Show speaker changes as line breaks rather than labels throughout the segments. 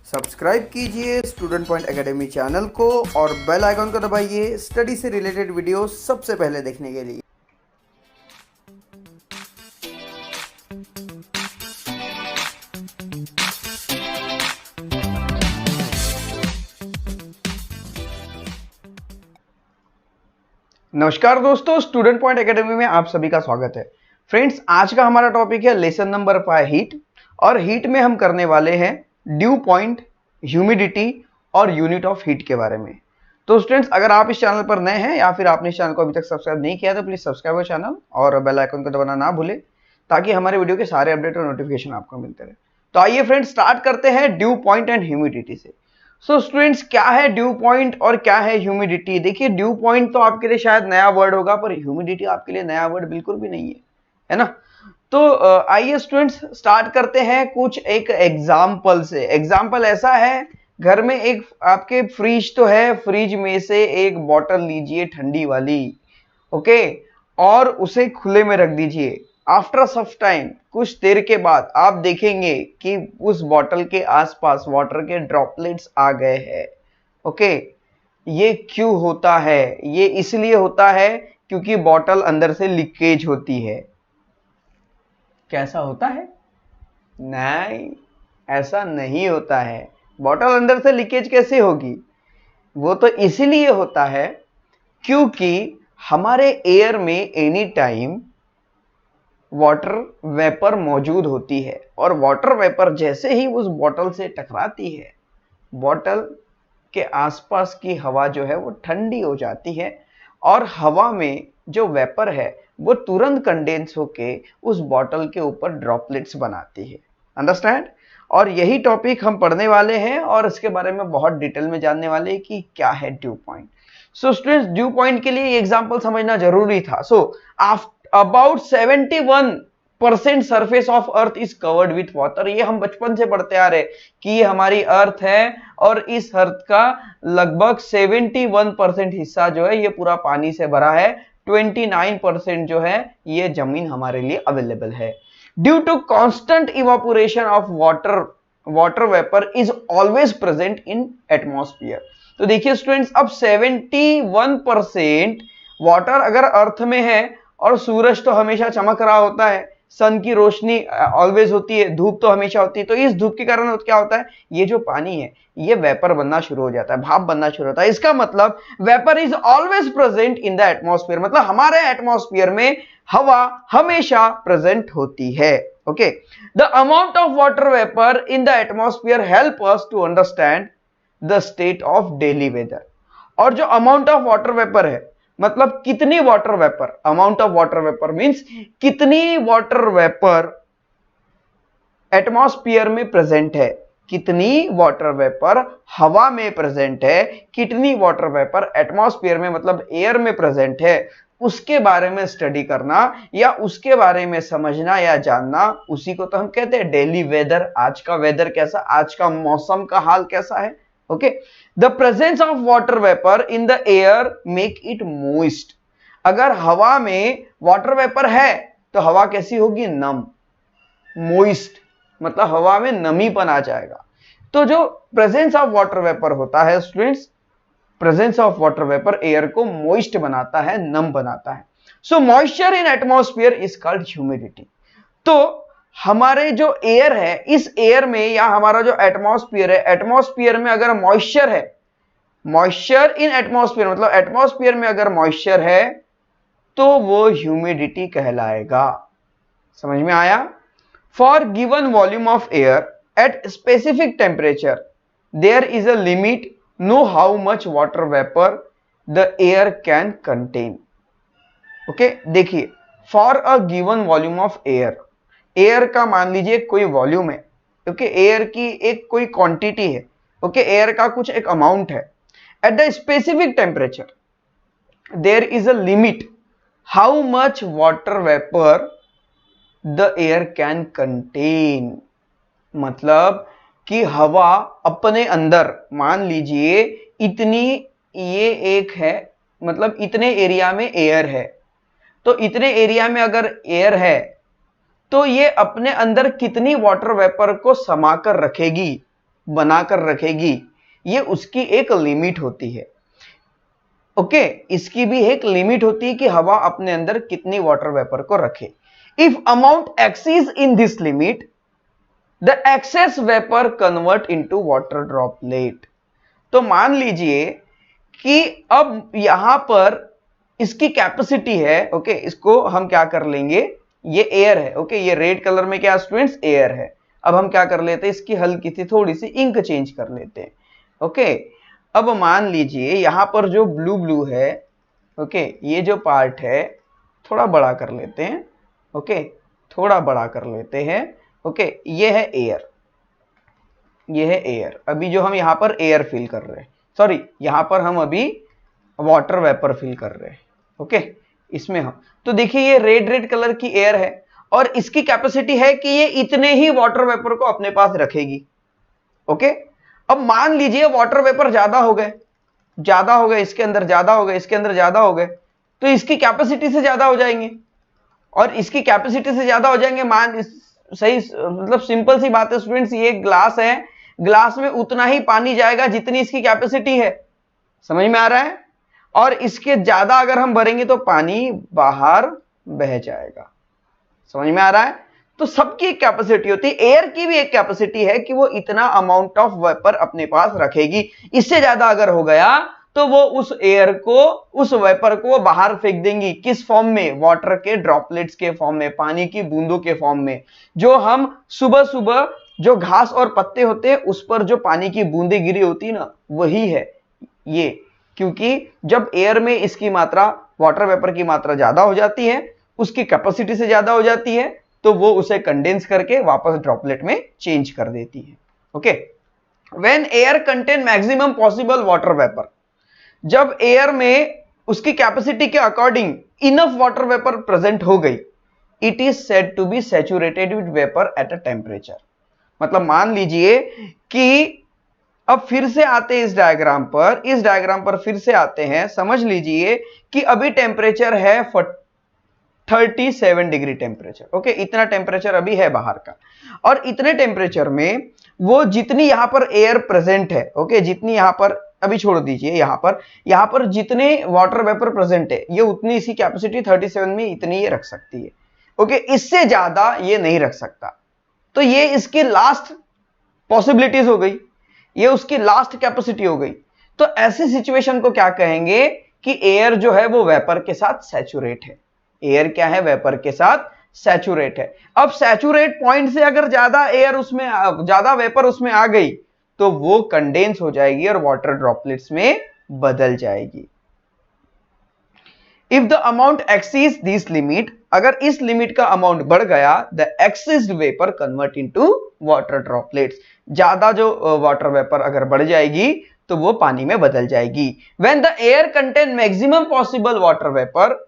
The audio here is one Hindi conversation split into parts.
सब्सक्राइब कीजिए स्टूडेंट पॉइंट एकेडमी चैनल को और बेल आइकन को दबाइए स्टडी से रिलेटेड वीडियो सबसे पहले देखने के लिए। नमस्कार दोस्तों, स्टूडेंट पॉइंट एकेडमी में आप सभी का स्वागत है। फ्रेंड्स, आज का हमारा टॉपिक है लेसन नंबर 5 हीट। और हीट में हम करने वाले हैं ड्यू पॉइंट, ह्यूमिडिटी और यूनिट ऑफ हीट के बारे में। तो स्टूडेंट्स, अगर आप इस चैनल पर नए हैं या फिर आपने इस चैनल को अभी तक सब्सक्राइब नहीं किया तो प्लीज सब्सक्राइब चैनल और बेल आइकन को दबाना ना भूलें ताकि हमारे वीडियो के सारे अपडेट और नोटिफिकेशन आपको मिलते रहे। तो आइए फ्रेंड्स, स्टार्ट करते हैं ड्यू पॉइंट एंड ह्यूमिडिटी से। सो स्टूडेंट्स, क्या है ड्यू पॉइंट और क्या है ह्यूमिडिटी? देखिए, ड्यू पॉइंट तो आपके लिए शायद नया वर्ड होगा, पर ह्यूमिडिटी आपके लिए नया वर्ड बिल्कुल भी नहीं है ना? तो आइए स्टूडेंट्स, स्टार्ट करते हैं कुछ एक एग्जाम्पल से। एग्जाम्पल ऐसा है, घर में एक आपके फ्रिज तो है, फ्रिज में से एक बॉटल लीजिए ठंडी वाली, ओके, और उसे खुले में रख दीजिए। आफ्टर सम टाइम, कुछ देर के बाद आप देखेंगे कि उस बॉटल के आसपास वाटर के ड्रॉपलेट्स आ गए हैं। ओके, ये क्यों होता है? ये इसलिए होता है क्योंकि बॉटल अंदर से लीकेज होती है। कैसा होता है? नहीं, ऐसा नहीं होता है। बॉटल अंदर से लीकेज कैसे होगी? वो तो इसीलिए होता है क्योंकि हमारे एयर में एनी टाइम वाटर वेपर मौजूद होती है, और वाटर वेपर जैसे ही उस बॉटल से टकराती है, बॉटल के आसपास की हवा जो है वो ठंडी हो जाती है, और हवा में जो वेपर है वो तुरंत कंडेंस होके उस बॉटल के ऊपर ड्रॉपलेट्स बनाती है। अंडरस्टैंड? और यही टॉपिक हम पढ़ने वाले हैं और इसके बारे में बहुत डिटेल में जानने वाले हैं कि क्या है due point. So students, dew point के लिए एग्जांपल समझना जरूरी था। So about 71% surface of earth is covered with water. ये हम बचपन से पढ़ते आ रहे कि ये हमारी अर्थ है और इस अर्थ का लगभग 71% हिस्सा जो है ये पूरा पानी से भरा है। 29% जो है ये जमीन हमारे लिए अवेलेबल है। Due to constant evaporation of water vapour is always present in atmosphere. तो देखिए स्टूडेंट्स, अब 71% वाटर अगर अर्थ में है, और सूरज तो हमेशा चमक रहा होता है, सन की रोशनी ऑलवेज होती है, धूप तो हमेशा होती है, तो इस धूप के कारण क्या होता है, ये जो पानी है ये वेपर बनना शुरू हो जाता है, भाप बनना शुरू होता है। इसका मतलब vapour is always present in the atmosphere, मतलब हमारे एटमॉस्फेयर में हवा हमेशा प्रेजेंट होती है। Okay, the amount of water vapour in the atmosphere help us to understand the state of daily weather. और जो अमाउंट ऑफ वाटर वेपर है, मतलब कितनी water vapour, amount of water vapour means कितनी वाटर वेपर एटमॉस्फेयर में प्रेजेंट है, कितनी वाटर वेपर हवा में प्रेजेंट है, कितनी वाटर वेपर एटमॉस्फेयर में मतलब एयर में प्रेजेंट है, उसके बारे में स्टडी करना या उसके बारे में समझना या जानना, उसी को तो हम कहते हैं डेली वेदर। आज का वेदर कैसा, आज का मौसम का हाल कैसा है। Okay, the presence of water vapour in the air make it moist. अगर हवा में वाटर वेपर है तो हवा कैसी होगी? नम, मोइस्ट, मतलब हवा में नमीपन आ जाएगा। तो जो प्रेजेंस ऑफ वाटर वेपर होता है students, presence of water vapour air को मोइस्ट बनाता है, नम बनाता है। So moisture in atmosphere is called humidity. तो हमारे जो एयर है, इस एयर में या हमारा जो एटमॉस्फेयर है, एटमॉस्फेयर में अगर मॉइस्चर है, मॉइस्चर इन एटमॉस्फेयर मतलब एटमॉस्फेयर में अगर मॉइस्चर है तो वो ह्यूमिडिटी कहलाएगा। समझ में आया? For given volume of air at specific temperature there is a limit know how much water vapour the air can contain. Okay, देखिए, for a given volume of air, air का मान लीजिए कोई वॉल्यूम है, ओके, एयर की एक कोई क्वांटिटी है, ओके, एयर का कुछ एक अमाउंट है। At the specific temperature there is a limit how much water vapour the air can contain. मतलब कि हवा अपने अंदर, मान लीजिए इतनी, ये एक है, मतलब इतने एरिया में एयर है, तो इतने एरिया में अगर एयर है तो ये अपने अंदर कितनी वाटर वेपर को समाकर रखेगी, बनाकर रखेगी, ये उसकी एक लिमिट होती है। ओके, इसकी भी एक लिमिट होती है कि हवा अपने अंदर कितनी वाटर वेपर को रखे। If amount exceeds in this limit, the excess vapour convert into water droplet. तो मान लीजिए कि अब यहां पर इसकी कैपेसिटी है, ओके, इसको हम क्या कर लेंगे, ये एयर है, ओके, ये रेड कलर में क्या स्टूडेंट्स, एयर है। अब हम क्या कर लेते हैं, इसकी हल्की सी थोड़ी सी इंक चेंज कर लेते हैं। ओके, अब मान लीजिए यहां पर जो ब्लू ब्लू है, ओके, ये जो पार्ट है थोड़ा बड़ा कर लेते हैं, ओके, थोड़ा बड़ा कर लेते हैं। ओके, ये है एयर, ये है एयर। अभी जो हम यहां पर एयर फिल कर रहे हैं, सॉरी, यहां पर हम अभी वाटर वेपर फिल कर रहे हैं। ओके, इसमें हम तो देखिए ये रेड रेड कलर की एयर है और इसकी कैपेसिटी है कि ये इतने ही वाटर वेपर को अपने पास रखेगी। ओके, अब मान लीजिए वाटर वेपर ज्यादा हो गए, ज्यादा हो गए, इसके अंदर ज्यादा हो गए, इसके अंदर ज्यादा हो गए, तो इसकी कैपेसिटी से ज्यादा हो जाएंगे और इसकी कैपेसिटी से ज्यादा हो जाएंगे। सही, मतलब सिंपल सी बात है स्टूडेंट्स, ये ग्लास है, ग्लास में उतना ही पानी जाएगा जितनी इसकी कैपेसिटी है। समझ में आ रहा है? और इसके ज्यादा अगर हम भरेंगे तो पानी बाहर बह जाएगा। समझ में आ रहा है? तो सबकी एक कैपेसिटी होती है, एयर की भी एक कैपेसिटी है कि वो इतना अमाउंट ऑफ वेपर अपने पास रखेगी। इससे ज्यादा अगर हो गया तो वो उस एयर को, उस वेपर को बाहर फेंक देंगी। किस फॉर्म में? वाटर के ड्रॉपलेट्स के फॉर्म में, पानी की बूंदों के फॉर्म में। जो हम सुबह सुबह जो घास और पत्ते होते हैं उस पर जो पानी की बूंदें गिरी होती है ना, वही है ये। क्योंकि जब एयर में इसकी मात्रा, वाटर वेपर की मात्रा ज्यादा हो जाती है, उसकी कैपेसिटी से ज्यादा हो जाती है, तो वो उसे कंडेंस करके वापस ड्रॉपलेट में चेंज कर देती है। Okay, when air contain maximum possible water vapour, जब एयर में उसकी कैपेसिटी के according enough water vapour present हो गई, it is said to be saturated with vapour at a temperature. मतलब मान लीजिए कि अब फिर से आते हैं इस डायग्राम पर, इस डायग्राम पर फिर से आते हैं। समझ लीजिए कि अभी टेम्परेचर है 37 डिग्री टेम्परेचर। ओके, इतना टेम्परेचर अभी है बाहर का, और इतने टेम्परेचर में वो जितनी यहां पर एयर प्रेजेंट है, ओके, जितनी यहां पर, अभी छोड़ दीजिए, यहां पर जितने वाटर वेपर प्रेजेंट है, ये उतनी, इसी कैपेसिटी 37 में इतनी ये रख सकती है। ओके, इससे ज्यादा ये नहीं रख सकता। तो ये इसकी लास्ट पॉसिबिलिटीज हो गई, ये उसकी लास्ट कैपेसिटी हो गई। तो ऐसी सिचुएशन को क्या कहेंगे कि एयर जो है वो वेपर के साथ सैचुरेट है। एयर क्या है? वेपर के साथ सैचुरेट है। अब सैचुरेट पॉइंट से अगर ज्यादा एयर उसमें, ज्यादा वेपर उसमें आ गई तो वो कंडेंस हो जाएगी और वाटर ड्रॉपलेट्स में बदल जाएगी। If the amount exceeds this limit, अगर इस लिमिट का अमाउंट बढ़ गया, the exceeded vapour convert into water droplets, ज्यादा जो वाटर वेपर अगर बढ़ जाएगी तो वो पानी में बदल जाएगी। When the air contain maximum possible water vapour,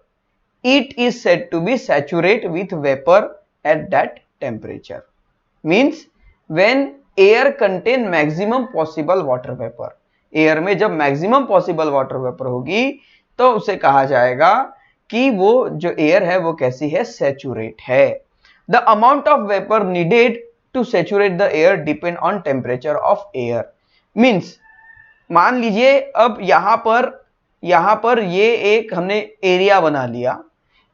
it is said to be saturate with vapour at that temperature. Means when air contain maximum possible water vapour, air में जब मैक्सिमम पॉसिबल वाटर वेपर होगी तो उसे कहा जाएगा कि वो जो एयर है वो कैसी है? सैचुरेट है। The amount of vapour needed to saturate the air depend on temperature of air. Means मान लीजिए अब यहां पर ये एक हमने एरिया बना लिया,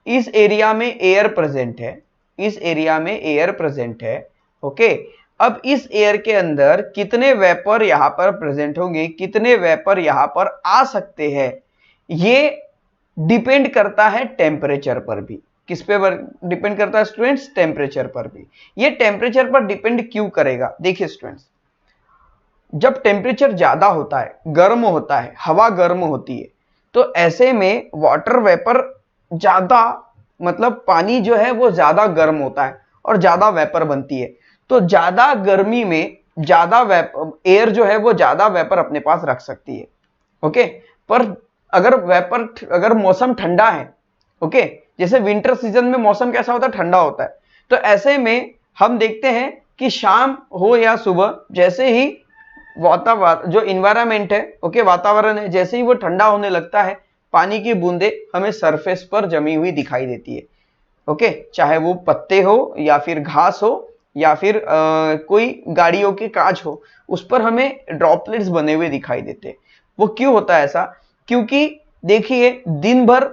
इस एरिया में एयर प्रेजेंट है, इस एरिया में एयर प्रेजेंट है। ओके, अब इस एयर के अंदर कितने वेपर यहां पर प्रेजेंट होंगे, कितने वेपर यहां पर आ सकते हैं, ये डिपेंड करता है टेम्परेचर पर भी। किस पे डिपेंड करता है स्टूडेंट्स? टेम्परेचर पर भी। ये टेम्परेचर पर डिपेंड क्यों करेगा? देखिए स्टूडेंट्स, जब टेम्परेचर ज्यादा होता है, गर्म होता है, हवा गर्म होती है, तो ऐसे में वाटर वेपर ज्यादा, मतलब पानी जो है वो ज्यादा गर्म होता है और ज्यादा वेपर बनती है। तो ज्यादा गर्मी में ज्यादा एयर जो है वो ज्यादा वेपर अपने पास रख सकती है। ओके, पर अगर मौसम ठंडा है, ओके, जैसे विंटर सीजन में मौसम कैसा होता है? ठंडा होता है। तो ऐसे में हम देखते हैं कि शाम हो या सुबह, जैसे ही वातावरण, जो इन्वायरमेंट है, ओके, वातावरण है, जैसे ही वो ठंडा होने लगता है, पानी की बूंदें हमें सरफेस पर जमी हुई दिखाई देती है। ओके, चाहे वो पत्ते हो या फिर घास हो या फिर कोई गाड़ियों के कांच हो, उस पर हमें ड्रॉपलेट्स बने हुए दिखाई देते हैं। वो क्यों होता है ऐसा? क्योंकि देखिए दिन भर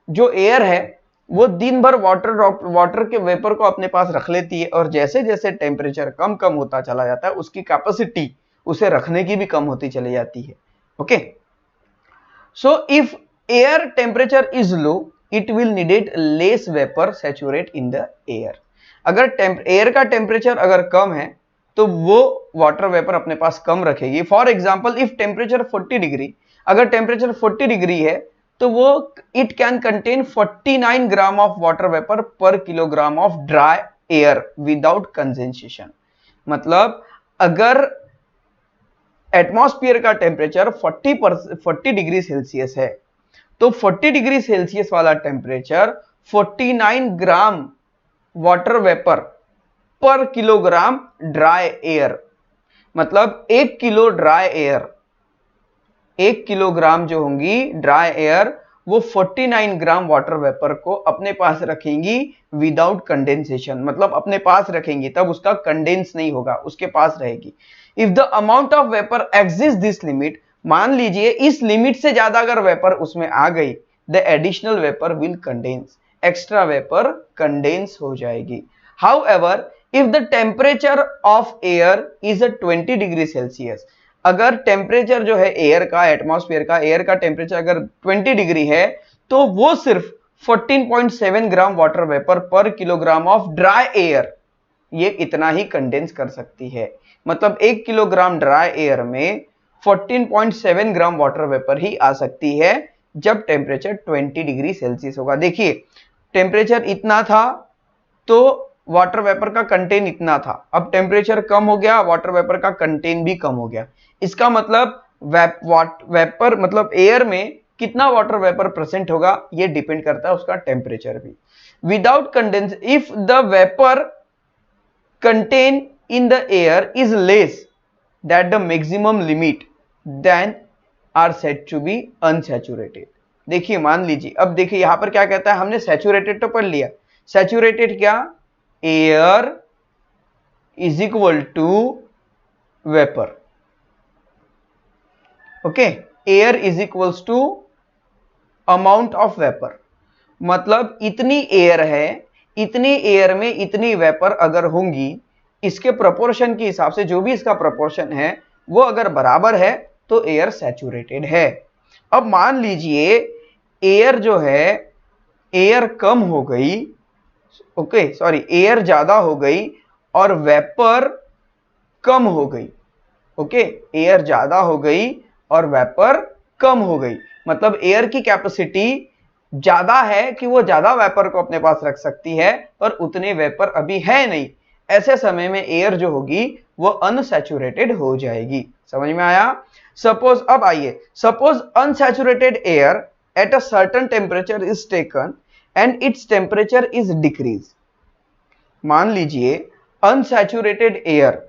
जो एयर है वो दिन भर वाटर के वेपर को अपने पास रख लेती है, और जैसे जैसे टेम्परेचर कम कम होता चला जाता है उसकी कैपेसिटी उसे रखने की भी कम होती चली जाती है। Okay, so if air temperature is low it will needed less vapour saturate in the air. अगर एयर का टेम्परेचर अगर कम है तो वो वाटर वेपर अपने पास कम रखेगी। For example if temperature 40 degree, अगर टेम्परेचर 40 डिग्री है तो वो it can contain 49 gram of water vapour per kilogram of dry air without condensation. मतलब अगर एटमॉस्फेयर का टेम्परेचर 40 डिग्री सेल्सियस है तो 40 डिग्री सेल्सियस वाला temperature 49 gram water vapour per kilogram dry air, मतलब 1 किलो ड्राई एयर, 1 किलोग्राम जो होंगी ड्राई एयर वो 49 ग्राम वाटर वेपर को अपने पास रखेंगी विदाउट कंडेंसेशन। मतलब अपने पास रखेंगी तब उसका कंडेंस नहीं होगा, उसके पास रहेगी। If the amount of vapour exist this limit, मान लीजिए इस लिमिट से ज्यादा अगर वेपर उसमें आ गई, the additional vapour will condense, extra vapour condense हो जाएगी। However if the temperature of air is 20 degree Celsius, अगर टेम्परेचर जो है एयर का, एटमॉस्फेयर का, एयर का टेम्परेचर अगर 20 डिग्री है तो वो सिर्फ 14.7 gram water vapour per kilogram of dry air, ये इतना ही कंडेंस कर सकती है। मतलब 1 किलोग्राम ड्राई एयर में 14.7 ग्राम वाटर वेपर ही आ सकती है जब टेम्परेचर 20 डिग्री सेल्सियस होगा। देखिए टेम्परेचर इतना था तो वाटर वेपर का कंटेन इतना था, अब टेम्परेचर कम हो गया, वाटर वेपर का कंटेन भी कम हो गया। इसका मतलब वेपर मतलब एयर में कितना वाटर वेपर प्रेजेंट होगा ये डिपेंड करता है उसका टेम्परेचर भी। Without condense, if the vapour contain in the air is less that the maximum limit then are said to be unsaturated. देखिए मान लीजिए, अब देखिए यहां पर क्या कहता है, हमने सैचुरेटेड तो पढ़ लिया। सैचुरेटेड क्या? Air is equal to vapour. Okay, air is equals to amount of vapour, मतलब इतनी एयर है, इतनी एयर में इतनी वेपर अगर होंगी, इसके प्रोपोर्शन के हिसाब से जो भी इसका प्रोपोर्शन है वो अगर बराबर है तो एयर सैचुरेटेड है। अब मान लीजिए एयर जो है, एयर कम हो गई, ओके सॉरी, एयर ज्यादा हो गई और वेपर कम हो गई। ओके, एयर ज्यादा हो गई और वेपर कम हो गई, मतलब एयर की कैपेसिटी ज्यादा है कि वो ज्यादा वेपर को अपने पास रख सकती है पर उतने वेपर अभी है नहीं। ऐसे समय में एयर जो होगी वो अनसैचुरेटेड हो जाएगी। समझ में आया? सपोज, अब आइए, suppose unsaturated air at a certain temperature is taken and its temperature is decrease. मान लीजिए unsaturated air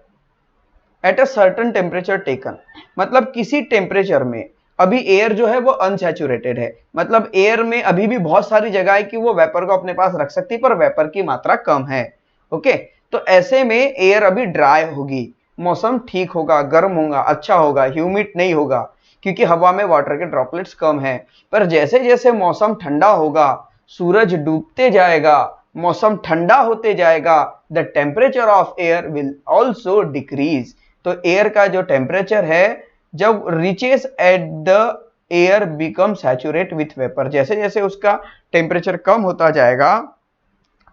at a certain temperature taken, मतलब किसी टेम्परेचर में अभी एयर जो है वो अनसैचुरेटेड है, मतलब एयर में अभी भी बहुत सारी जगह है कि वो वेपर को अपने पास रख सकती है पर वेपर की मात्रा कम है। ओके, तो ऐसे में एयर अभी ड्राई होगी, मौसम ठीक होगा, गर्म होगा, अच्छा होगा, ह्यूमिड नहीं होगा क्योंकि हवा में वाटर के ड्रॉपलेट्स कम है। पर जैसे जैसे मौसम ठंडा होगा, सूरज डूबते जाएगा, मौसम ठंडा होते जाएगा, the temperature of air will also decrease. तो एयर का जो टेम्परेचर है जब reaches at the air become saturate with vapour, जैसे जैसे उसका टेम्परेचर कम होता जाएगा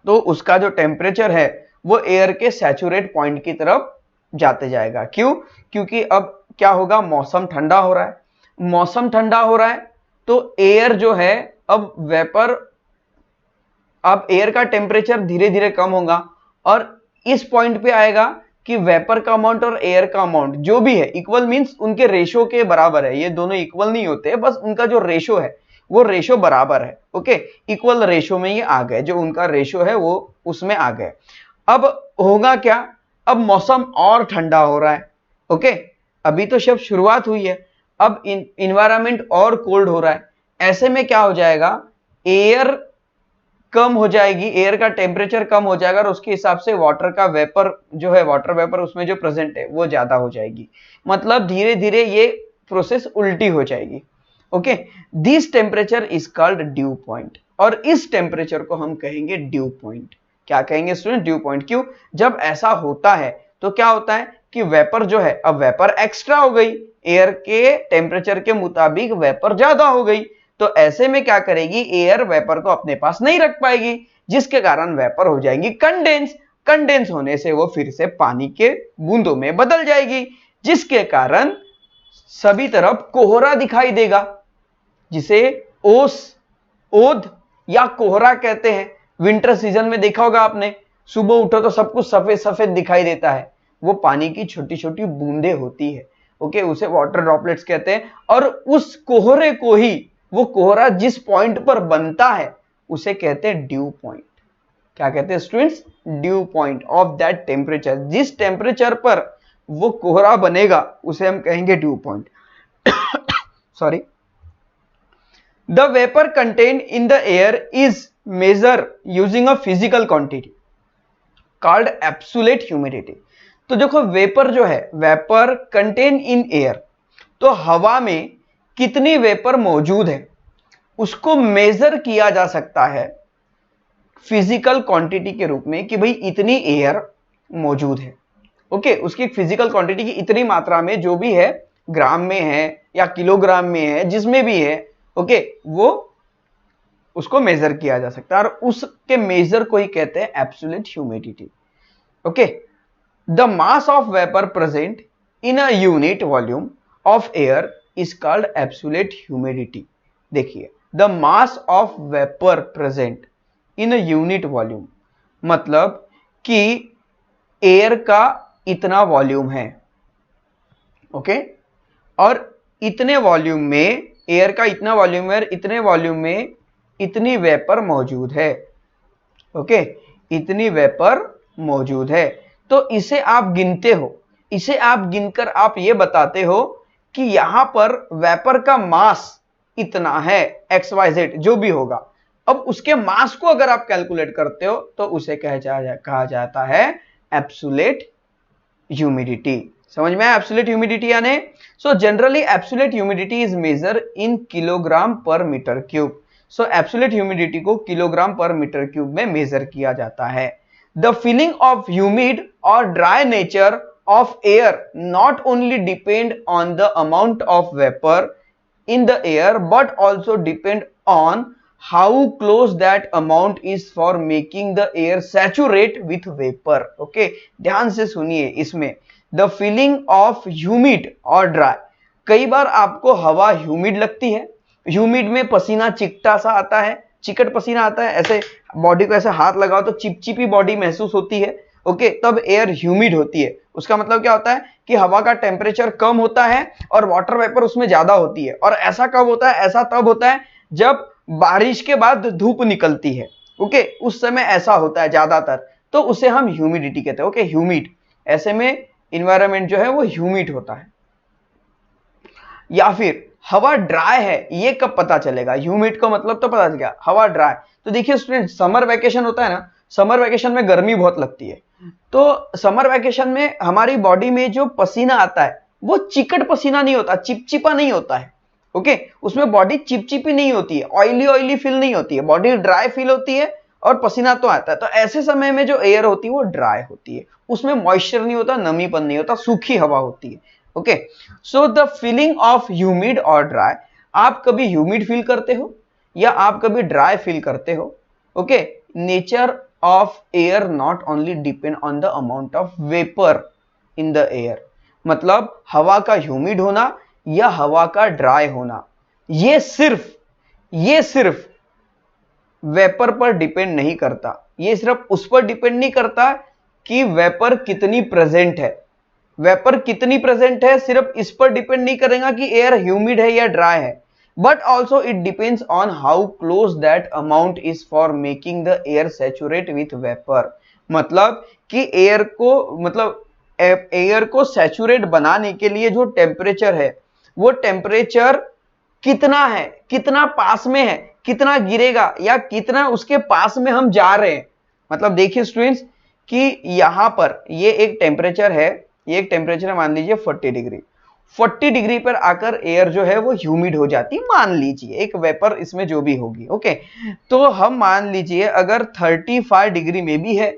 तो उसका जो टेम्परेचर है वो एयर के सैचुरेट पॉइंट की तरफ जाते जाएगा। क्यों? क्योंकि अब क्या होगा, मौसम ठंडा हो रहा है, मौसम ठंडा हो रहा है तो एयर जो है अब वेपर, अब एयर का टेम्परेचर धीरे धीरे कम होगा और इस पॉइंट पे आएगा कि वेपर का अमाउंट और एयर का अमाउंट जो भी है इक्वल, मींस उनके रेशो के बराबर है। ये दोनों इक्वल नहीं होते, बस उनका जो रेशो है वो रेशो बराबर है। ओके, इक्वल रेशो में ये आ गए, जो उनका रेशो है वो उसमें आ गए। अब होगा क्या, अब मौसम और ठंडा हो रहा है। ओके, अभी तो सिर्फ शुरुआत हुई है, अब इन्वायरमेंट और कोल्ड हो रहा है। ऐसे में क्या हो जाएगा, एयर कम हो जाएगी, एयर का टेम्परेचर कम हो जाएगा और उसके हिसाब से वाटर का वेपर जो है, वाटर वेपर उसमें जो प्रेजेंट है वो ज्यादा हो जाएगी। मतलब धीरे धीरे ये प्रोसेस उल्टी हो जाएगी। Okay, this temperature is called due point, और इस टेम्परेचर को हम कहेंगे ड्यू पॉइंट। क्या कहेंगे स्टूडेंट? Due point. क्यों? जब ऐसा होता है तो क्या होता है कि वेपर जो है, अब वेपर एक्स्ट्रा हो गई, एयर के टेम्परेचर के मुताबिक वेपर ज्यादा हो गई, तो ऐसे में क्या करेगी, एयर वेपर को अपने पास नहीं रख पाएगी, जिसके कारण वेपर हो जाएंगी कंडेंस। कंडेंस होने से वो फिर से पानी के बूंदों में बदल जाएगी, जिसके कारण सभी तरफ कोहरा दिखाई देगा, जिसे ओस, ओद या कोहरा कहते हैं। विंटर सीजन में देखा होगा आपने, सुबह उठो तो सब कुछ सफेद सफेद दिखाई देता है, वो पानी की छोटी छोटी बूंदें होती है। ओके, उसे वाटर ड्रॉपलेट्स कहते हैं। और उस कोहरे को ही, वो कोहरा जिस पॉइंट पर बनता है उसे कहते हैं ड्यू पॉइंट। क्या कहते हैं students? Dew point of that temperature. जिस टेम्परेचर पर वो कोहरा बनेगा उसे हम कहेंगे dew point. Sorry. The vapour contain in the air is measure using a physical quantity called absolute humidity. तो देखो, वेपर जो है, वेपर कंटेन इन एयर, तो हवा में कितनी वेपर मौजूद है उसको मेजर किया जा सकता है फिजिकल क्वांटिटी के रूप में, कि भाई इतनी एयर मौजूद है। ओके, उसकी फिजिकल क्वांटिटी की इतनी मात्रा में, जो भी है, ग्राम में है या किलोग्राम में है, जिसमें भी है, ओके, वो उसको मेजर किया जा सकता है, और उसके मेजर को ही कहते हैं absolute humidity. Okay, the mass of vapour present in a unit volume of air is called absolute humidity. देखिए, the mass of vapour present in a unit volume, मतलब कि एयर का इतना वॉल्यूम है, ओके, और इतने वॉल्यूम में, एयर का इतना वॉल्यूम है, इतने वॉल्यूम में इतनी वेपर मौजूद है। ओके, इतनी वेपर मौजूद है, तो इसे आप गिनते हो, इसे आप गिनकर आप ये बताते हो कि यहां पर वेपर का मास इतना है, XYZ जो भी होगा। अब उसके मास को अगर आप कैलकुलेट करते हो तो उसे कहा जाता है एब्सोल्यूट ह्यूमिडिटी। समझ में आया एब्सोल्यूट ह्यूमिडिटी यानी? So generally absolute humidity is measure in kilogram per metre cube. So absolute humidity को किलोग्राम पर मीटर क्यूब में मेजर किया जाता है। द फीलिंग ऑफ ह्यूमिड और dry nature of air not only depend on the amount of vapour in the air but also depend on how close that amount is for making the air saturate with vapor. Okay, ध्यान से सुनिए इसमें, the feeling of humid और dry, कई बार आपको हवा ह्यूमिड लगती है, ह्यूमिड में पसीना चिकटा सा आता है, चिकट पसीना आता है, ऐसे बॉडी को ऐसे हाथ लगाओ तो चिपचिपी बॉडी महसूस होती है। ओके, तब एयर ह्यूमिड होती है। उसका मतलब क्या होता है कि हवा का टेम्परेचर कम होता है और वाटर वेपर उसमें ज्यादा होती है। और ऐसा कब होता है? ऐसा तब होता है जब बारिश के बाद धूप निकलती है। ओके, उस समय ऐसा होता है ज्यादातर, तो उसे हम ह्यूमिडिटी कहते हैं। ओके, ह्यूमिड, ऐसे में इन्वायरमेंट जो है वो ह्यूमिड होता है। या फिर हवा ड्राई है, ये कब पता चलेगा? ह्यूमिड का मतलब तो पता चल गया, हवा ड्राई। तो देखिए स्टूडेंट, समर वेकेशन होता है ना, समर वेकेशन में गर्मी बहुत लगती है, तो समर वेकेशन में हमारी बॉडी में जो पसीना आता है वो चिकट पसीना नहीं होता, चिपचिपा नहीं होता है। ओके, उसमें बॉडी चिपचिपी नहीं होती है, ऑयली ऑयली फील नहीं होती है, बॉडी ड्राई फील होती है और पसीना तो आता है। तो ऐसे समय में जो एयर होती है वो ड्राई होती है, उसमें मॉइस्चर नहीं होता, नमीपन नहीं होता, सूखी हवा होती है। Okay, so the feeling of humid और ड्राई, आप कभी ह्यूमिड फील करते हो या आप कभी ड्राई फील करते हो? Okay, nature of air not only depend on the amount of vapor in the air, मतलब हवा का ह्यूमिड होना या हवा का ड्राई होना, ये सिर्फ वेपर पर डिपेंड नहीं करता। ये सिर्फ उस पर डिपेंड नहीं करता कि वेपर कितनी प्रेजेंट है, वेपर कितनी प्रेजेंट है सिर्फ इस पर डिपेंड नहीं करेगा कि एयर ह्यूमिड है या ड्राई है, but also it depends on how close that amount is for making the air saturate with vapor। मतलब कि एयर को सैचुरेट बनाने के लिए जो टेम्परेचर है वो टेम्परेचर कितना है, कितना पास में है, कितना गिरेगा या कितना उसके पास में हम जा रहे हैं। मतलब देखिए स्टूडेंट्स कि यहां पर ये एक टेम्परेचर है, ये एक टेम्परेचर है मान लीजिए 40 डिग्री। 40 डिग्री पर आकर एयर जो है वो ह्यूमिड हो जाती, मान लीजिए एक वेपर इसमें जो भी होगी। ओके, तो हम मान लीजिए अगर 35 डिग्री में भी है,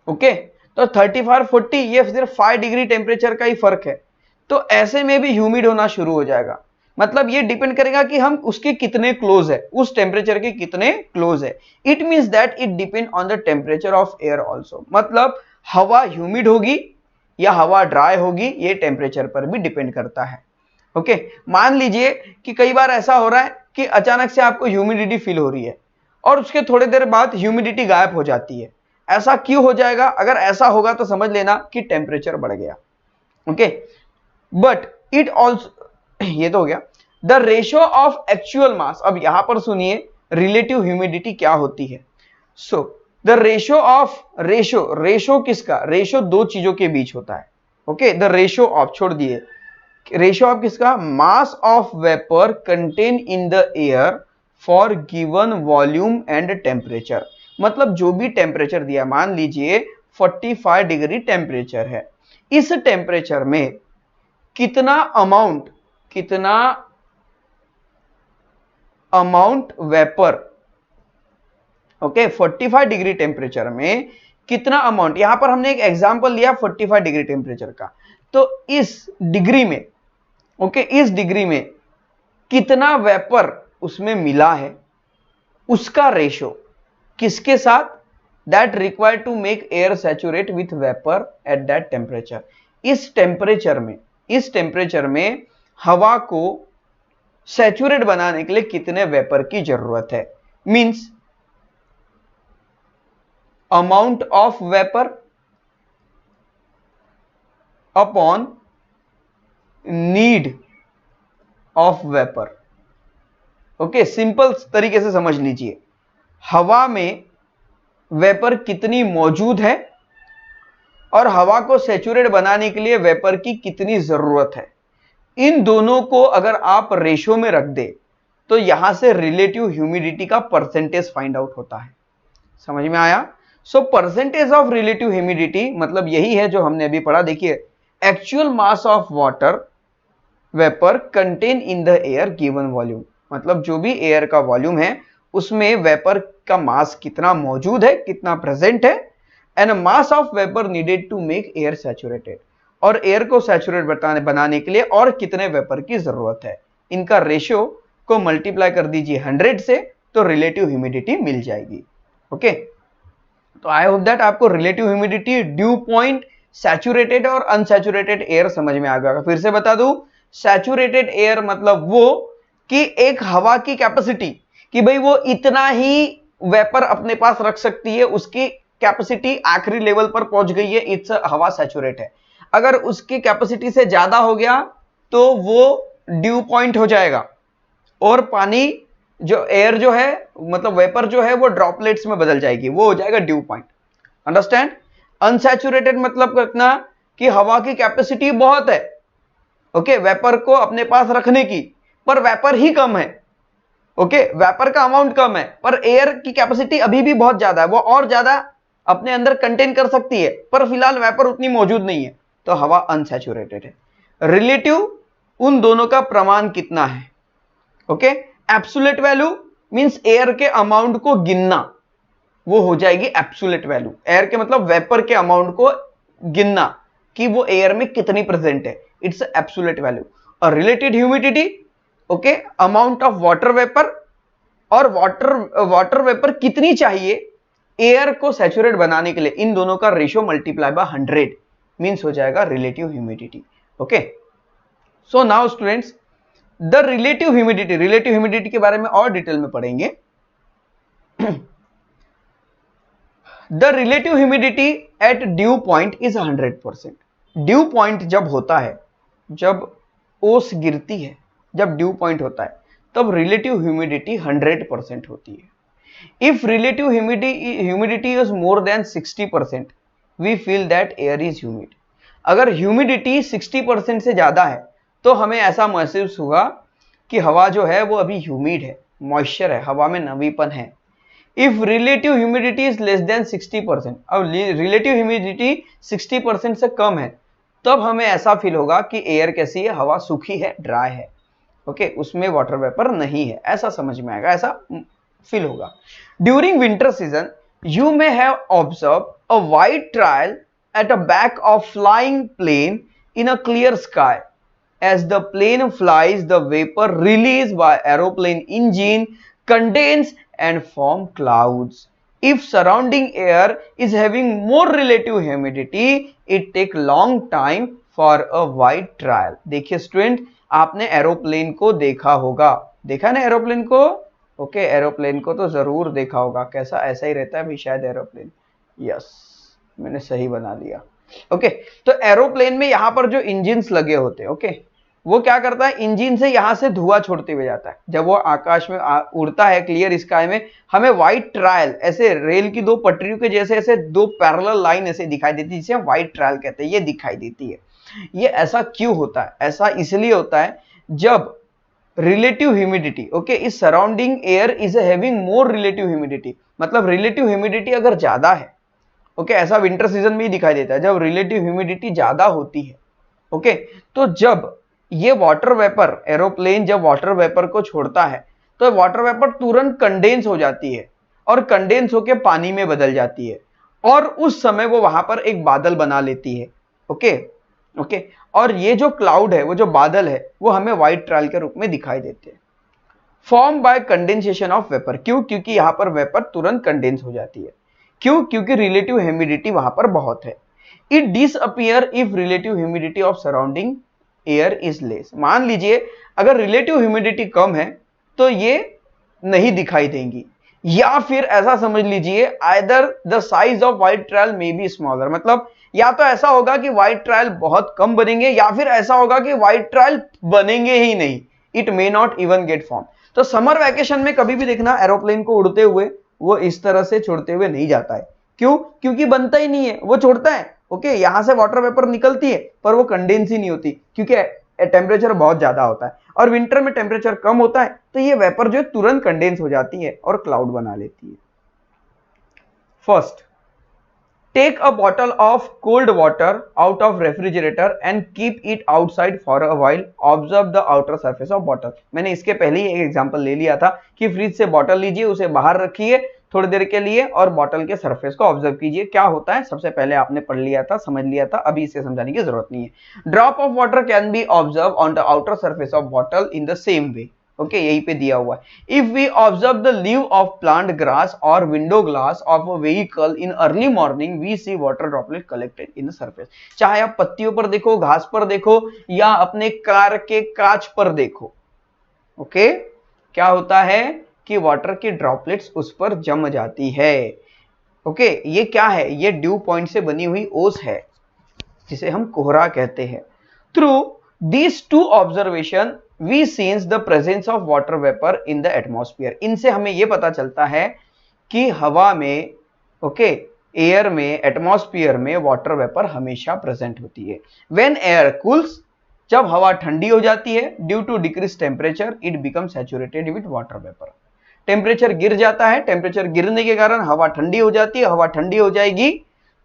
ओके, तो 35 40 ये सिर्फ 5 डिग्री टेम्परेचर का ही फर्क है, तो ऐसे में भी ह्यूमिड होना शुरू हो जाएगा। मतलब ये डिपेंड करेगा कि हम उसके कितने क्लोज है, उस टेम्परेचर के कितने क्लोज है। It means that it depend on the temperature of air also. मतलब हवा ह्यूमिड होगी या हवा ड्राई होगी, ये टेम्परेचर पर भी डिपेंड करता है। ओके, मान लीजिए कि कई बार ऐसा हो रहा है कि अचानक से आपको ह्यूमिडिटी फील हो रही है और उसके थोड़ी देर बाद ह्यूमिडिटी गायब हो जाती है। ऐसा क्यों हो जाएगा? अगर ऐसा होगा तो समझ लेना कि टेम्परेचर बढ़ गया। ओके, बट इट ऑल्सो, ये तो हो गया the ratio of actual mass. अब यहां पर सुनिए रिलेटिव ह्यूमिडिटी क्या होती है। So the ratio of, ratio किसका? रेशियो दो चीजों के बीच होता है। ओके, द रेशियो ऑफ, छोड़ दिए, रेशियो ऑफ किसका? मास of vapour contain in the air for given volume and temperature. मतलब जो भी टेम्परेचर दिया, मान लीजिए 45 डिग्री टेम्परेचर है, इस टेम्परेचर में कितना amount vapour, okay, 45 degree temperature में कितना अमाउंट, यहां पर हमने एक एग्जांपल लिया 45 डिग्री टेम्परेचर का, तो इस डिग्री में, ओके, इस डिग्री में कितना वेपर उसमें मिला है, उसका रेशो किसके साथ? That required to make air saturate with vapour at that temperature. इस टेम्परेचर में हवा को सैचुरेट बनाने के लिए कितने वेपर की जरूरत है। Means amount of vapour upon need of vapour. Okay, simple तरीके से समझ लीजिए, हवा में वेपर कितनी मौजूद है और हवा को सैचुरेट बनाने के लिए वेपर की कितनी जरूरत है, इन दोनों को अगर आप रेशियो में रख दे तो यहां से रिलेटिव ह्यूमिडिटी का परसेंटेज फाइंड आउट होता है। समझ में आया? So percentage of relative humidity मतलब यही है जो हमने अभी पढ़ा। देखिए, actual mass of water vapour contain in the air given volume. मतलब जो भी एयर का वॉल्यूम है उसमें वेपर का मास कितना मौजूद है, कितना प्रेजेंट है, and mass of vapour needed to make air saturated, और एयर को सैचुरेट बनाने के लिए और कितने वेपर की जरूरत है। इनका रेशियो को मल्टीप्लाई कर दीजिए 100 से तो रिलेटिव ह्यूमिडिटी मिल जाएगी। ओके, तो आई होप दैट आपको relative humidity, due point, saturated और अनसैचुरेटेड एयर समझ में आ गया। फिर से बता दूं, सैचुरेटेड एयर मतलब वो कि एक हवा की कैपेसिटी, कि भाई वो इतना ही वेपर अपने पास रख सकती है, उसकी कैपेसिटी आखिरी लेवल पर पहुंच गई है, इट्स हवा सैचुरेट है। अगर उसकी कैपेसिटी से ज्यादा हो गया तो वो ड्यू पॉइंट हो जाएगा और पानी जो एयर जो है मतलब वेपर जो है वो ड्रॉपलेट्स में बदल जाएगी, वो हो जाएगा ड्यू पॉइंट। अंडरस्टैंड? अनसैचुरेटेड मतलब कितना कि हवा की कैपेसिटी बहुत है, ओके, वेपर को अपने पास रखने की, पर वेपर ही कम है। ओके, वेपर का अमाउंट कम है पर एयर की कैपेसिटी अभी भी बहुत ज्यादा है, वो और ज्यादा अपने अंदर कंटेन कर सकती है, पर फिलहाल वेपर उतनी मौजूद नहीं है, तो हवा अनसैचुरेटेड है। रिलेटिव उन दोनों का प्रमाण कितना है? Okay, absolute value means air के अमाउंट को गिनना, वो हो जाएगी एब्सोल्यूट वैल्यू। एयर के मतलब वेपर के अमाउंट को गिनना कि वो एयर में कितनी प्रेजेंट है, इट्स एब्सोल्यूट वैल्यू। और related humidity, okay, amount of water vapour, और वाटर वेपर कितनी चाहिए एयर को सैचुरेट बनाने के लिए, इन दोनों का रेशियो मल्टीप्लाई बाय 100 मींस हो जाएगा relative humidity. Okay, so now students, the relative humidity के बारे में और डिटेल में पढ़ेंगे। The relative humidity at dew point is 100%। Dew point जब होता है, जब ओस गिरती है, जब ड्यू पॉइंट होता है, तब रिलेटिव ह्यूमिडिटी 100% होती है। If relative humidity is more than 60%, we feel that air is humid. अगर ह्यूमिडिटी 60% से ज्यादा है तो हमें ऐसा महसूस होगा कि हवा जो है वो अभी ह्यूमिड है, मॉइस्चर है, हवा में नमीपन है। If relative humidity is less than 60%, अब रिलेटिव ह्यूमिडिटी 60% से कम है, तब हमें ऐसा फील होगा कि एयर कैसी है, हवा सूखी है, ड्राई है, ओके, उसमें वाटर वेपर नहीं है, ऐसा समझ में आएगा, ऐसा फील होगा। During winter season you may have observe a white trial at a back of flying plane in a clear sky. As the plane flies, the vapor released by aeroplane engine condense and form clouds. If surrounding air is having more relative humidity, it take long time for a white trial. देखिए स्टूडेंट, आपने एरोप्लेन को देखा होगा, देखा ना एरोप्लेन को, ओके, एरोप्लेन को तो जरूर देखा होगा। कैसा, ऐसा ही रहता है भी शायद एरोप्लेन, यस, मैंने सही बना लिया, ओके। तो एरोप्लेन में यहां पर जो इंजिन्स लगे होते हैं, ओके, वो क्या करता है, इंजन से यहां से धुआं छोड़ते हुए जाता है। जब वो आकाश में उड़ता है क्लियर स्काई में, हमें व्हाइट ट्रायल, ऐसे रेल की दो पटरियों के जैसे ऐसे दो पैरेलल लाइन ऐसे दिखाई देती है, जिसे हम व्हाइट ट्रायल कहते हैं, ये दिखाई देती है। ये ऐसा क्यों होता है? ऐसा इसलिए होता है जब रिलेटिव ह्यूमिडिटी, ओके, इस surrounding air is having more relative humidity, मतलब रिलेटिव ह्यूमिडिटी अगर ज्यादा है, ओके, ऐसा विंटर सीजन में ही दिखाई देता है, जब रिलेटिव ह्यूमिडिटी ज्यादा होती है, ओके, तो जब ये वाटर वेपर, एरोप्लेन जब वाटर वेपर को छोड़ता है तो वाटर वेपर तुरंत कंडेंस हो जाती है और कंडेंस होकर पानी में बदल जाती है, और उस समय वो वहां पर एक बादल बना लेती है, ओके ओके, और ये जो क्लाउड है, वो जो बादल है, वो हमें व्हाइट ट्रायल के रूप में दिखाई देते हैं। Form by condensation of vapour, क्यों? क्योंकि यहां पर वेपर तुरंत कंडेंस हो जाती है। क्यों? क्योंकि रिलेटिव ह्यूमिडिटी वहां पर बहुत है। It disappear if relative humidity of surrounding air is less. मान लीजिए अगर रिलेटिव ह्यूमिडिटी कम है तो ये नहीं दिखाई देंगी, या फिर ऐसा समझ लीजिए either the size of white trial may be smaller, मतलब या तो ऐसा होगा कि व्हाइट ट्रायल बहुत कम बनेंगे, या फिर ऐसा होगा कि व्हाइट ट्रायल बनेंगे ही नहीं, it may not even get form. तो समर वैकेशन में कभी भी देखना एरोप्लेन को उड़ते हुए वो इस तरह से छोड़ते हुए नहीं जाता है। क्यों? क्योंकि बनता ही नहीं है, वो छोड़ता है, ओके, यहां से वाटर वेपर निकलती है पर वो कंडेंस ही नहीं होती, क्योंकि टेम्परेचर बहुत ज्यादा होता है, और विंटर में टेम्परेचर कम होता है, तो ये वेपर जो है तुरंत कंडेंस हो जाती है और क्लाउड बना लेती है। First, take a bottle of cold water out of refrigerator and keep it outside for a while, observe the outer surface of bottle. मैंने इसके पहले ही एक एग्जांपल ले लिया था कि फ्रिज से बॉटल लीजिए, उसे बाहर रखिए थोड़ी देर के लिए और बॉटल के सरफेस को ऑब्जर्व कीजिए क्या होता है। सबसे पहले आपने पढ़ लिया था, समझ लिया था, अभी इसे समझाने की जरूरत नहीं है। Drop of water can be observe on the outer surface of bottle in the same way, okay, यहीं पे दिया हुआ है। If we observe the leave of plant grass और window glass of a vehicle in early morning, we see water droplet collected in the surface. चाहे आप पत्तियों पर देखो, घास पर देखो, या अपने कार के कांच पर देखो, ओके, क्या होता है कि वाटर की ड्रॉपलेट्स उस पर जम जाती है, ओके। ये क्या है? ये ड्यू पॉइंट से बनी हुई ओस है, जिसे हम कोहरा कहते हैं। Through these two observation we sense the presence of water vapour in the atmosphere. इनसे हमें यह पता चलता है कि हवा में, ओके, एयर में, एटमॉस्फेयर में वाटर वेपर हमेशा प्रेजेंट होती है। व्हेन एयर कूल्स, जब हवा ठंडी हो जाती है, due to decrease temperature it become saturated with water vapour. Temperature गिर जाता है, टेम्परेचर गिरने के कारण हवा ठंडी हो जाती है, हवा ठंडी हो जाएगी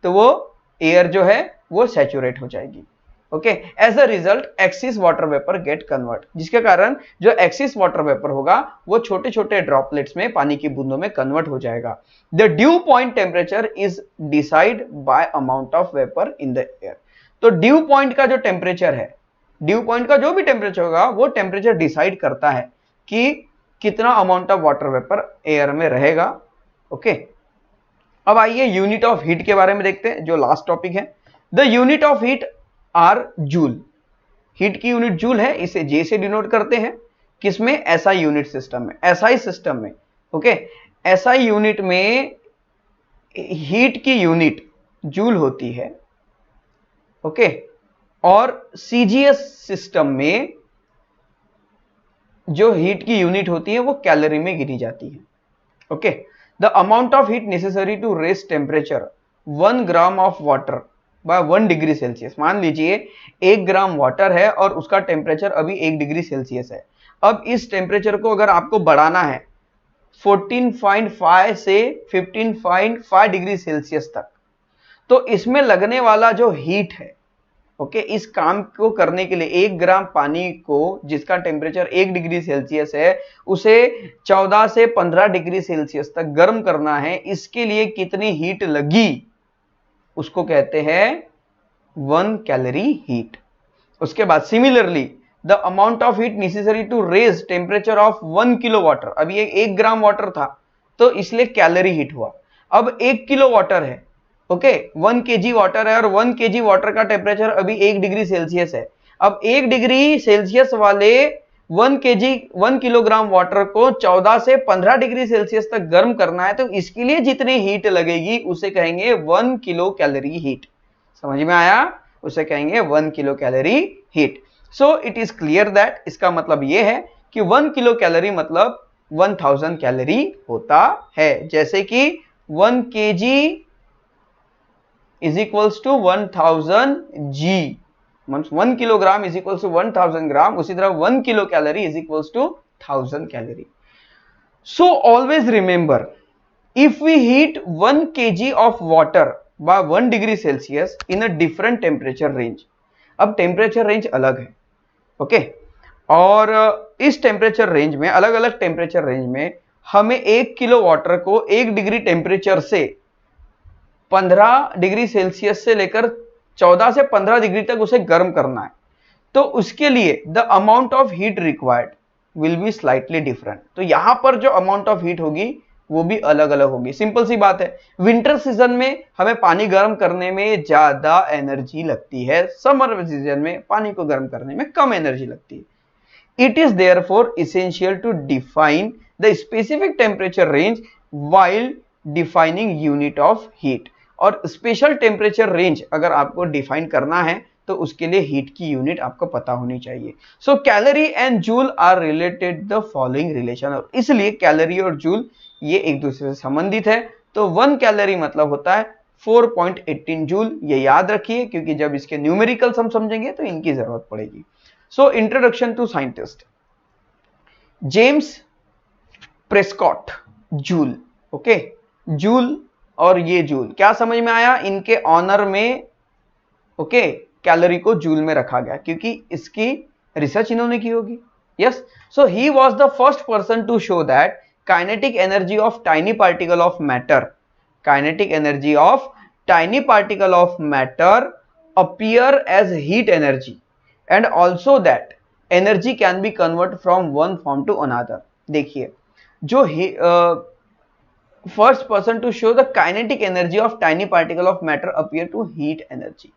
तो वो एयर जो है वो सैचुरेट हो जाएगी, okay. As a result excess water vapour get convert, जिसके कारण जो एक्सिस वाटर वेपर होगा वो छोटे छोटे ड्रॉपलेट्स में, पानी की बूंदों में कन्वर्ट हो जाएगा। The due point temperature is decide bye amount of vapour in the air. तो ड्यू पॉइंट का जो टेम्परेचर है, ड्यू पॉइंट का जो भी टेम्परेचर होगा वो टेम्परेचर डिसाइड करता है कि कितना amount of water vapour air में रहेगा, ओके। अब आइए यूनिट ऑफ हीट के बारे में देखते हैं, जो लास्ट टॉपिक है। The unit of heat are joule. Heat की यूनिट जूल है, इसे जे से डिनोट करते हैं। किसमें? एसआई यूनिट सिस्टम में, एसआई सिस्टम में, ओके। एसआई यूनिट में हीट की यूनिट जूल होती है, ओके, और सीजीएस सिस्टम में जो हीट की यूनिट होती है वो कैलोरी में गिनी जाती है, okay. The amount of heat necessary to raise temperature 1 gram of water by 1 degree Celsius. मान लीजिए 1 ग्राम वाटर है और उसका टेम्परेचर अभी 1 डिग्री सेल्सियस है। अब इस टेम्परेचर को अगर आपको बढ़ाना है 14.5 से 15.5 डिग्री सेल्सियस तक, तो इसमें लगने वाला जो हीट है, ओके, इस काम को करने के लिए 1 ग्राम पानी को जिसका टेम्परेचर 1 डिग्री सेल्सियस है, उसे 14 से 15 डिग्री सेल्सियस तक गर्म करना है। इसके लिए कितनी हीट लगी, उसको कहते हैं 1 कैलोरी हीट। उसके बाद similarly the amount of heat necessary to raise temperature of 1 kilo water, अब ये 1 ग्राम वाटर था तो इसलिए कैलोरी हीट हुआ। अब 1 किलो वाटर है, ओके, 1 केजी वाटर है और 1 केजी वाटर का टेम्परेचर अभी 1 डिग्री सेल्सियस है। अब 1 डिग्री सेल्सियस वाले 1 किलोग्राम वाटर को 14 से 15 डिग्री सेल्सियस तक गर्म करना है, तो इसके लिए जितनी हीट लगेगी उसे कहेंगे 1 किलो कैलोरी हीट। समझ में आया? उसे कहेंगे 1 kilo calorie heat. So it is clear that, इसका मतलब यह है कि 1 किलो कैलोरी मतलब 1000 कैलोरी होता है। जैसे कि 1 KG is equals to 1000 G, 1 kilogram is equals to 1000 ग्राम, उसी तरह 1 kilo calorie is equals to 1000 calorie. So always remember, if we heat 1 kg of water by 1 degree Celsius in a different temperature range, अब टेम्परेचर रेंज अलग है, ओके, और इस टेम्परेचर रेंज में, अलग अलग टेम्परेचर रेंज में हमें 1 किलो वाटर को 1 डिग्री टेम्परेचर से 15 डिग्री सेल्सियस से लेकर 14 से 15 डिग्री तक उसे गर्म करना है, तो उसके लिए the amount of heat required will be slightly different. तो यहां पर जो अमाउंट ऑफ हीट होगी वो भी अलग अलग होगी। सिंपल सी बात है, विंटर सीजन में हमें पानी गर्म करने में ज्यादा एनर्जी लगती है, समर सीजन में पानी को गर्म करने में कम एनर्जी लगती है। It is therefore essential to define the specific temperature range while defining unit of heat. और स्पेशल टेम्परेचर रेंज अगर आपको डिफाइन करना है तो उसके लिए हीट की यूनिट आपको पता होनी चाहिए। So calorie and joule are related the following relation, और इसलिए कैलोरी और जूल ये एक दूसरे से संबंधित है। तो 1 कैलोरी मतलब होता है 4.18 जूल, ये याद रखिए क्योंकि जब इसके न्यूमेरिकल्स हम समझेंगे तो इनकी जरूरत पड़ेगी। So introduction to scientist James Prescott Joule, okay, Joule और ये जूल क्या समझ में आया, इनके ऑनर में, ओके, कैलोरी को जूल में रखा गया क्योंकि इसकी रिसर्च इन्होंने की होगी। Yes, so he was the first person to show that kinetic energy of tiny particle of matter, kinetic energy of tiny particle of matter appear as heat energy and also that energy can be convert from one form to another. देखिए, जो first person to show the kinetic energy of tiny particle of matter appear to heat energy,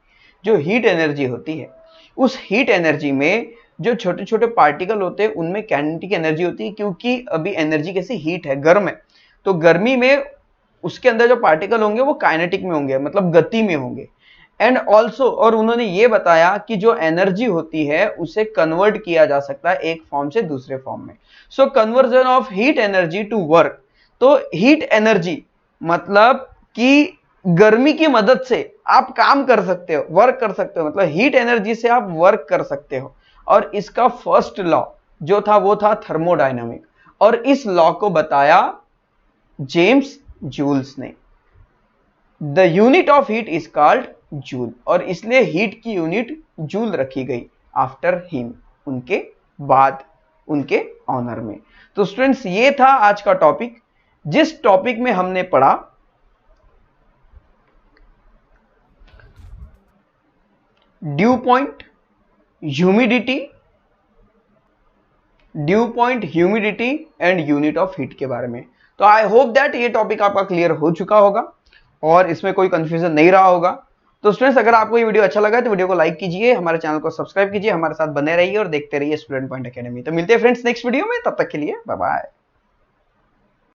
जो हीट एनर्जी होती है, उस हीट एनर्जी में जो छोटे छोटे पार्टिकल होते हैं उनमें काइनेटिक एनर्जी होती है, क्योंकि अभी एनर्जी कैसी, हीट है, गर्म है, तो गर्मी में उसके अंदर जो पार्टिकल होंगे वो काइनेटिक में होंगे, मतलब गति में होंगे। एंड ऑल्सो, और उन्होंने ये बताया कि जो एनर्जी होती है उसे कन्वर्ट किया जा सकता है एक फॉर्म से दूसरे फॉर्म में। So conversion of heat energy to work, तो हीट एनर्जी मतलब कि गर्मी की मदद से आप काम कर सकते हो, वर्क कर सकते हो, मतलब हीट एनर्जी से आप वर्क कर सकते हो। और इसका फर्स्ट लॉ जो था वो था थर्मोडायनामिक, और इस लॉ को बताया जेम्स जूल्स ने। The unit of heat is called joule, और इसलिए हीट की यूनिट जूल रखी गई आफ्टर हिम, उनके बाद, उनके ऑनर में। तो स्टूडेंट्स, ये था आज का टॉपिक, जिस टॉपिक में हमने पढ़ा due point, humidity and unit of heat के बारे में। तो आई होप दैट ये टॉपिक आपका क्लियर हो चुका होगा और इसमें कोई कंफ्यूजन नहीं रहा होगा। तो स्टूडेंट्स, अगर आपको ये वीडियो अच्छा लगा तो वीडियो को लाइक कीजिए, हमारे चैनल को सब्सक्राइब कीजिए, हमारे साथ बने रहिए और देखते रहिए स्टूडेंट पॉइंट एकेडमी। तो मिलते हैं फ्रेंड्स नेक्स्ट वीडियो में, तब तक के लिए बाय बाय।